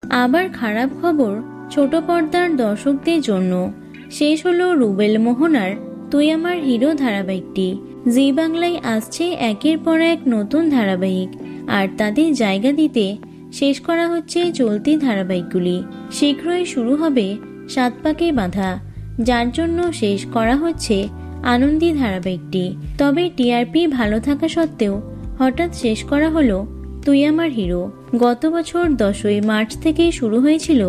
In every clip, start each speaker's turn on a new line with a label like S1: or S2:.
S1: আবার খারাপ খবর ছোট পর্দার দর্শকদের জন্য। শেষ হলো রুবেল মোহনার তুই আমার হিরো ধারাবাহিকটি। জি বাংলায় আসছে একের পর এক নতুন ধারাবাহিক, আর তাদের জায়গা দিতে শেষ করা হচ্ছে চলতি ধারাবাহিকগুলি। শীঘ্রই শুরু হবে সাত পাকে বাঁধা, যার জন্য শেষ করা হচ্ছে আনন্দী ধারাবাহিকটি। তবে টিআরপি ভালো থাকা সত্ত্বেও হঠাৎ শেষ করা হলো তুই আমার হিরো। গত বছর 10ই মার্চ থেকে শুরু হয়েছিল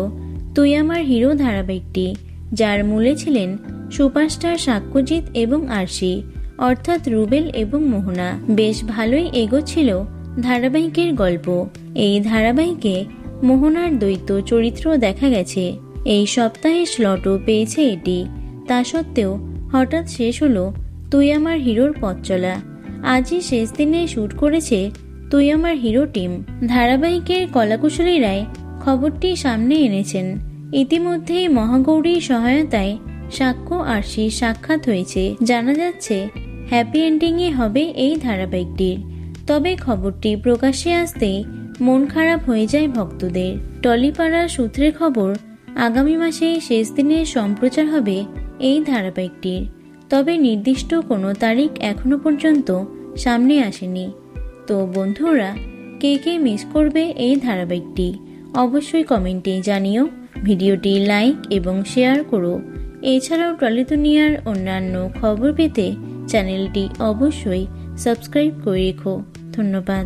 S1: তুই আমার হিরো ধারাবাহিকটি, যার মূলে ছিলেন সুপারস্টার সাক্ষ্যজিৎ এবং আরশি, অর্থাৎ রুবেল এবং মোহনা। বেশ ভালোই এগোচ্ছিল ধারাবাহিকের গল্প। এই ধারাবাহিকে মোহনার দ্বৈত চরিত্র দেখা গেছে। এই সপ্তাহে স্লটও পেয়েছে এটি। তা সত্ত্বেও হঠাৎ শেষ হলো তুই আমার হিরোর পথ চলা। আজই শেষ দিনে শুট করেছে তুই আমার হিরো টিম। ধারাবাহিকের কলাকুশলীরাই খবরটি সামনে এনেছেন। ইতিমধ্যেই মহাগৌরীর সহায়তায় সাক্ষ্য আরশির সাক্ষাৎ হয়েছে। জানা যাচ্ছে হ্যাপি এন্ডিংয়ে হবে এই ধারাবাহিকটির। তবে খবরটি প্রকাশ্যে আসতেই মন খারাপ হয়ে যায় ভক্তদের। টলিপাড়ার সূত্রের খবর, আগামী মাসে শেষ দিনে সম্প্রচার হবে এই ধারাবাহিকটির। তবে নির্দিষ্ট কোনো তারিখ এখনো পর্যন্ত সামনে আসেনি। তো বন্ধুরা, কে কে মিস করবে এই ধারাবাহিকটি অবশ্যই কমেন্টে জানিও। ভিডিওটি লাইক এবং শেয়ার করো। এছাড়াও টলি দুনিয়ার অন্যান্য খবর পেতে চ্যানেলটি অবশ্যই সাবস্ক্রাইব করে রেখো। ধন্যবাদ।